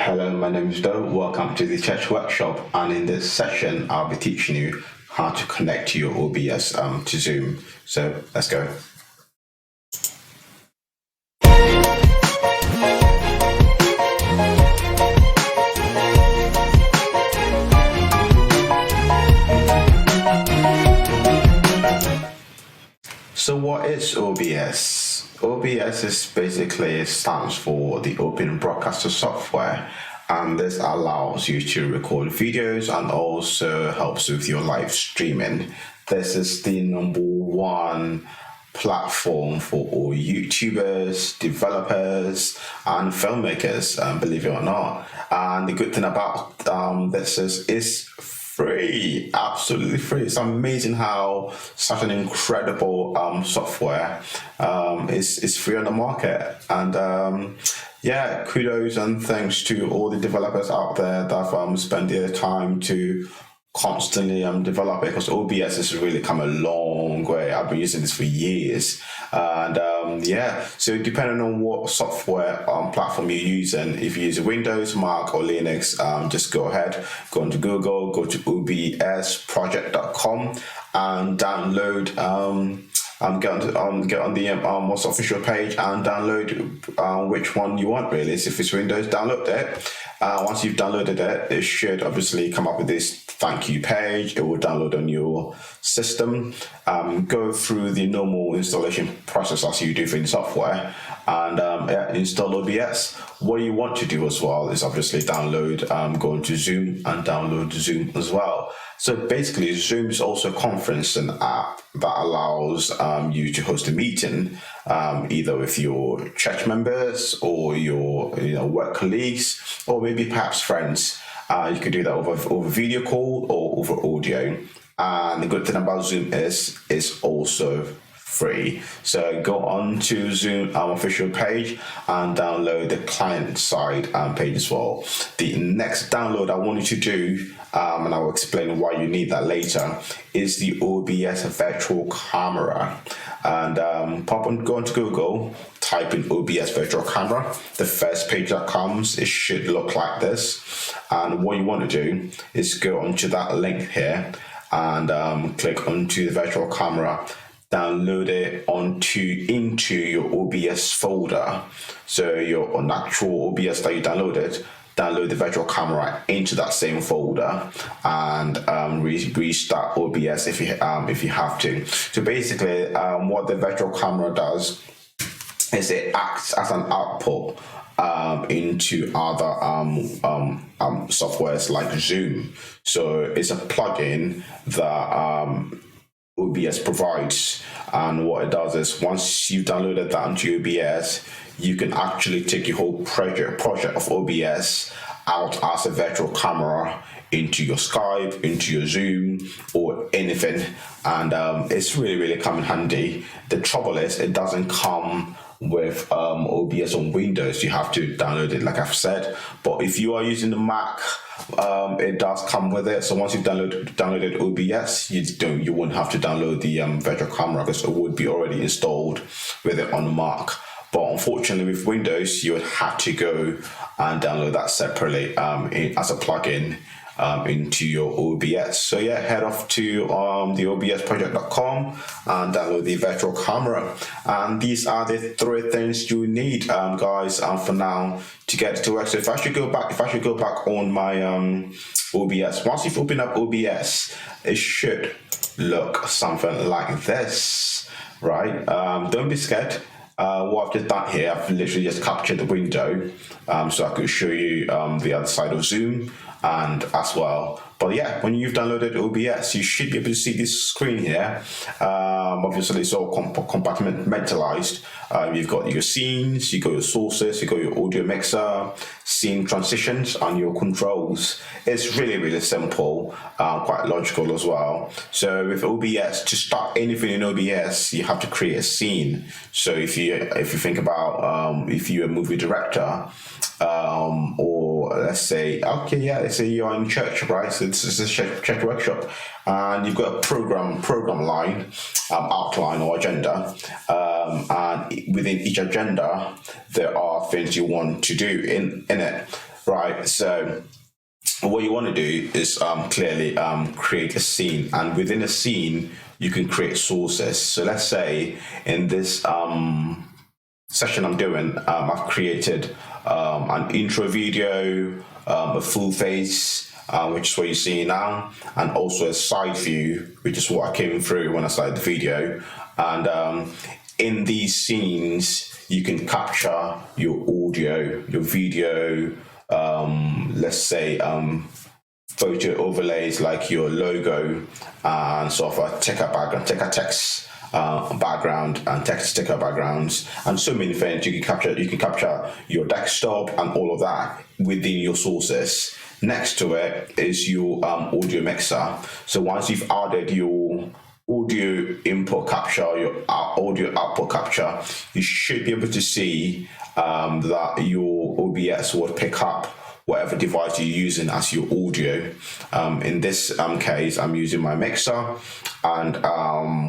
Hello, my name is Doe. Welcome to the Church Workshop, and in this session I'll be teaching you how to connect your OBS to Zoom. So let's go. So what is OBS? OBS is basically stands for the Open Broadcaster Software, and this allows you to record videos and also helps with your live streaming. This is the #1 platform for all YouTubers, developers, and filmmakers, believe it or not. And the good thing about this is it's free, absolutely free. It's amazing how such an incredible software is free on the market. And yeah, kudos and thanks to all the developers out there that have spent their time to constantly develop it, because OBS has really come a long way. I've been using this for years, and yeah, so depending on what software platform you're using, if you use Windows, Mac, or Linux, just go ahead, go into Google, go to obsproject.com and download get on the most official page and download which one you want, really. So if it's Windows, download it. Once you've downloaded it, it should obviously come up with this thank you page. It will download on your system, go through the normal installation process as you do for any software, and yeah, install OBS. What you want to do as well is obviously download, go into Zoom and download Zoom as well. So basically, Zoom is also a conferencing app that allows you to host a meeting, either with your church members or your work colleagues, or maybe perhaps friends. You could do that over video call or over audio. And the good thing about Zoom is it's also free. So go on to Zoom official page and download the client side page as well. The next download I want you to do, and I will explain why you need that later, is the OBS virtual camera. And go onto Google, type in OBS virtual camera. The first page that comes, it should look like this. And what you want to do is go onto that link here and click onto the virtual camera. Download it into your OBS folder. So your actual OBS that you downloaded, download the virtual camera into that same folder and restart OBS if you have to. So basically, what the virtual camera does is it acts as an output into other softwares like Zoom. So it's a plugin that OBS provides, and what it does is once you've downloaded that into OBS, you can actually take your whole project of OBS out as a virtual camera into your Skype, into your Zoom, or anything, and it's really come in handy. The trouble is it doesn't come with OBS on Windows. You have to download it, like I've said. But if you are using the Mac, it does come with it. So once you've downloaded OBS, you won't have to download the virtual camera, because it would be already installed with it on the Mac. But unfortunately, with Windows, you would have to go and download that separately as a plugin into your OBS. So yeah, head off to the obsproject.com and download the virtual camera. And these are the 3 things you need, guys, for now to get to work. So if I should go back on my OBS, once you've opened up OBS, it should look something like this, right? Don't be scared. What I've just done here, I've literally just captured the window, so I could show you the other side of Zoom and as well. But yeah, when you've downloaded OBS, you should be able to see this screen here. Obviously, it's all compartmentalized. You've got your scenes, you got your sources, you got your audio mixer, scene transitions, and your controls. It's really simple, quite logical as well. So with OBS, to start anything in OBS, you have to create a scene. So if you think about if you're a movie director, or let's say you're in church, right? So this is a church workshop, and you've got a program line, outline or agenda, and within each agenda there are things you want to do in it. Right. So what you want to do is clearly create a scene, and within a scene you can create sources. So let's say in this session I'm doing, I've created an intro video, a full face, which is what you see now, and also a side view, which is what I came through when I started the video. And in these scenes, you can capture your audio, your video, let's say photo overlays like your logo and sort of a ticker background, ticker text background and text sticker backgrounds, and so many things. You can capture your desktop and all of that within your sources. Next to it is your audio mixer. So once you've added your audio input capture, your audio output capture, you should be able to see that your OBS will pick up whatever device you're using as your audio. In this case, I'm using my mixer, and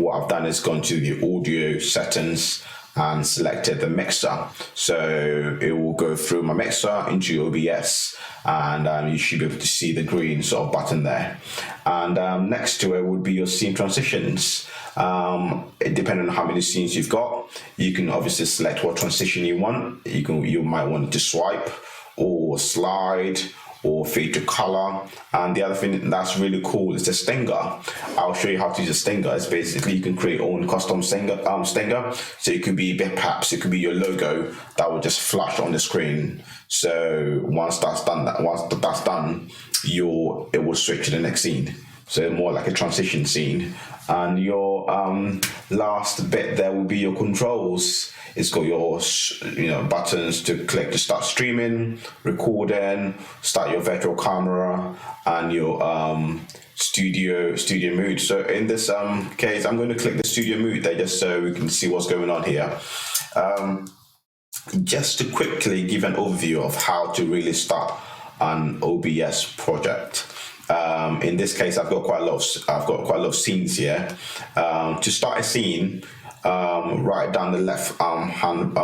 what I've done is gone to the audio settings and selected the mixer. So it will go through my mixer into OBS, and you should be able to see the green sort of button there. And next to it would be your scene transitions. Depending on how many scenes you've got, you can obviously select what transition you want. You might want it to swipe or slide or fade to color. And the other thing that's really cool is the stinger. I'll show you how to use a stinger. It's basically you can create your own custom stinger. So it could be perhaps it could be your logo that will just flash on the screen. So once that's done, it will switch to the next scene. So more like a transition scene. And your last bit there will be your controls. It's got your buttons to click to start streaming, recording, start your virtual camera, and your studio mode. So in this case, I'm going to click the studio mode there just so we can see what's going on here. Just to quickly give an overview of how to really start an OBS project. In this case, I've got quite a lot of scenes here. To start a scene, right down the left hand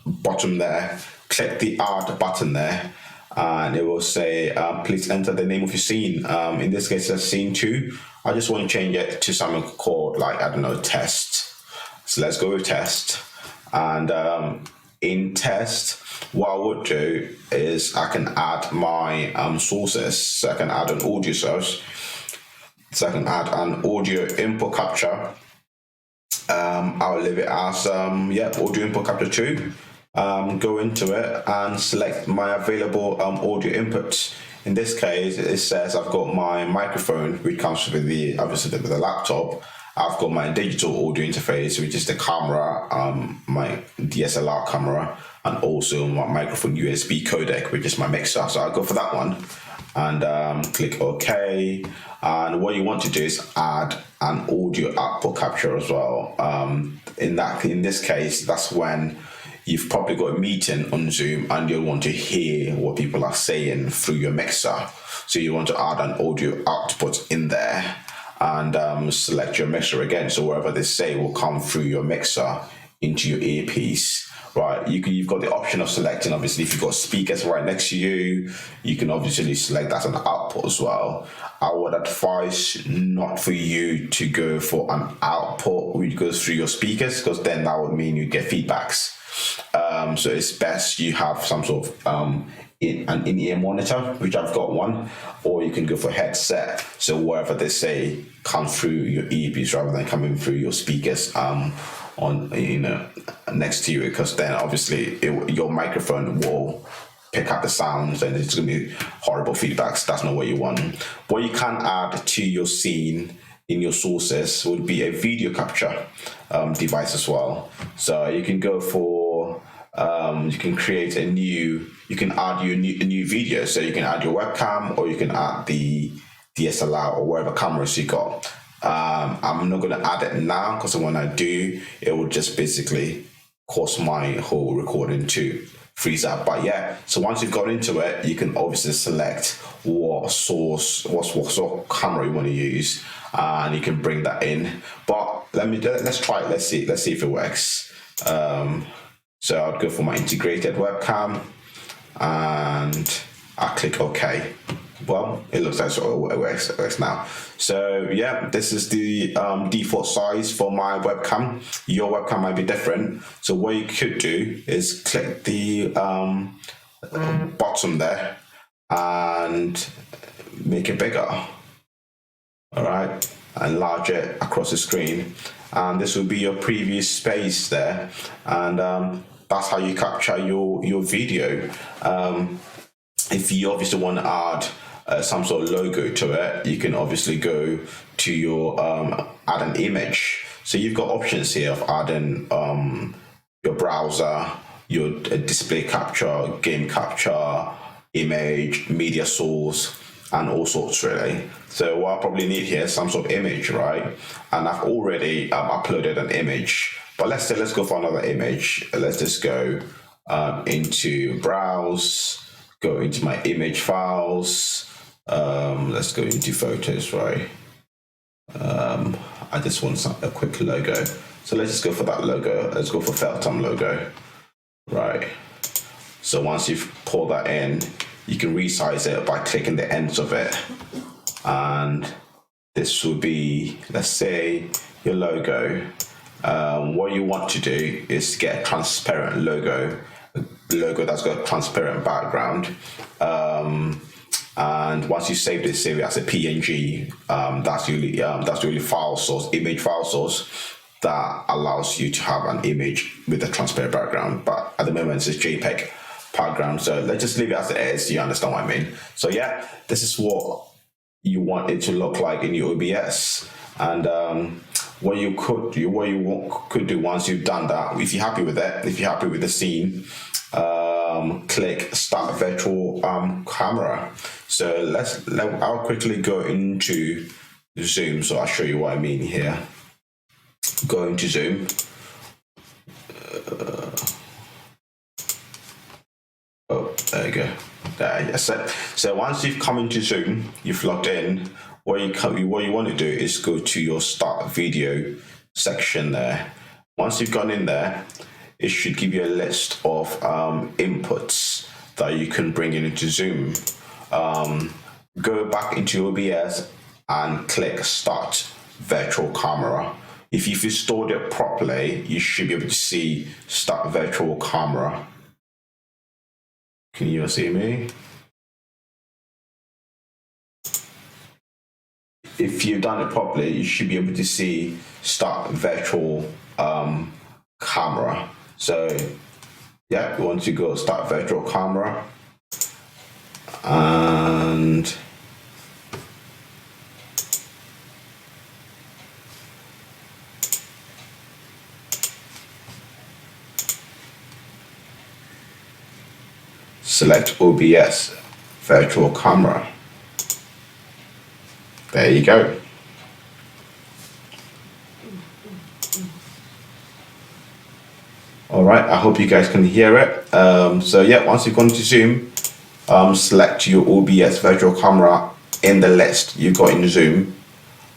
bottom there, click the add button there, and it will say please enter the name of your scene. In this case, it's scene 2. I just want to change it to something called, like, I don't know, test. So let's go with test. And in test, what I would do is I can add my sources. So I can add an audio source. So I can add an audio input capture. I'll leave it as audio input capture 2. Go into it and select my available audio inputs. In this case, it says I've got my microphone, which comes with the laptop. I've got my digital audio interface, which is the camera, my DSLR camera, and also my microphone USB codec, which is my mixer. So I'll go for that one and click OK. And what you want to do is add an audio output capture as well. In this case, that's when you've probably got a meeting on Zoom and you'll want to hear what people are saying through your mixer. So you want to add an audio output in there and select your mixer again. So whatever they say will come through your mixer into your earpiece. Right, you've got the option of selecting, obviously, if you've got speakers right next to you, you can obviously select that as an output as well. I would advise not for you to go for an output which goes through your speakers, because then that would mean you get feedbacks. So it's best you have some sort of an in-ear monitor, which I've got one, or you can go for headset. So whatever they say comes through your earpiece rather than coming through your speakers on next to you, because then obviously your microphone will pick up the sounds and it's going to be horrible feedbacks. That's not what you want. What you can add to your scene in your sources would be a video capture device as well. So you can go for you can create a new, you can add a new video. So you can add your webcam, or you can add the DSLR or whatever cameras you got. I'm not going to add it now, because when I do, it will just basically cause my whole recording to freeze up. But yeah, so once you've got into it, you can obviously select what sort of camera you want to use, and you can bring that in. But let's try it. Let's see if it works. So I'd go for my integrated webcam, and I click OK. Well, it looks like it works now. So yeah, this is the default size for my webcam. Your webcam might be different. So what you could do is click the bottom there and make it bigger. All right, enlarge it across the screen, and this will be your preview space there, and that's how you capture your video. If you obviously want to add some sort of logo to it, you can obviously go to your add an image. So you've got options here of adding your browser, your display capture, game capture, image, media source, and all sorts really. So what I probably need here is some sort of image, right? And I've already uploaded an image, but let's go for another image. Let's just go into browse, go into my image files. Let's go into photos, right? I just want a quick logo. So let's just go for that logo. Let's go for Feltham logo, right? So once you've pulled that in, you can resize it by clicking the ends of it. And this will be, let's say, your logo. What you want to do is get a transparent logo, a logo that's got a transparent background. And once you save it as a PNG, that's really file source, image file source that allows you to have an image with a transparent background. But at the moment, it's JPEG background. So let's just leave it as it is. You understand what I mean? So yeah, this is what you want it to look like in your OBS. And what you could do once you've done that, if you're happy with it, if you're happy with the scene, click Start Virtual Camera. So I'll quickly go into Zoom, so I'll show you what I mean here. Go into Zoom. There you go. So once you've come into Zoom, you've logged in. What you want to do is go to your Start Video section there. Once you've gone in there, it should give you a list of inputs that you can bring into Zoom. Go back into OBS and click Start Virtual Camera. If you've installed it properly, you should be able to see Start Virtual Camera. Can you see me? If you've done it properly, you should be able to see Start Virtual Camera. So yeah, we want to go Start Virtual Camera, and select OBS Virtual Camera. There you go. All right, I hope you guys can hear it. So yeah, once you've gone to Zoom, select your OBS Virtual Camera in the list you've got in Zoom.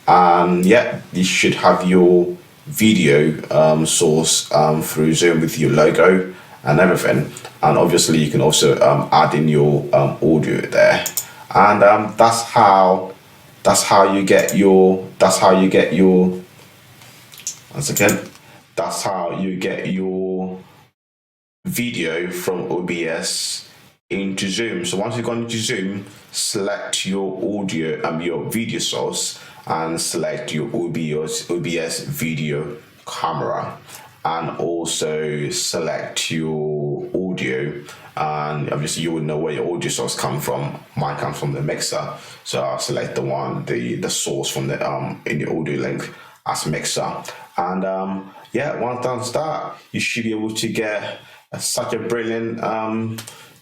And yeah, you should have your video source through Zoom with your logo and everything. And obviously you can also add in your audio there. And that's how you get your video from OBS into Zoom. So once you've gone into Zoom, select your audio your video source and select your OBS video camera, and also select your audio. And obviously you would know where your audio source comes from. Mine comes from the mixer, so I'll select the source from the in the audio link as mixer. And yeah, once done that, you should be able to get such a brilliant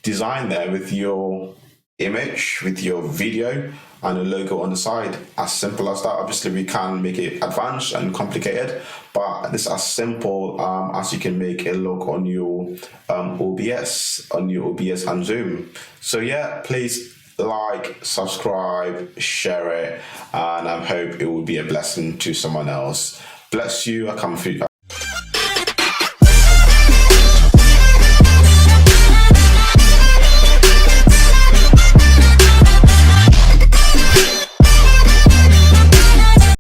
design there with your image, with your video, and a logo on the side. As simple as that. Obviously we can make it advanced and complicated, but this is as simple as you can make it look on your OBS and Zoom. So yeah, please like, subscribe, share it, and I hope it will be a blessing to someone else. Bless you. I come for you.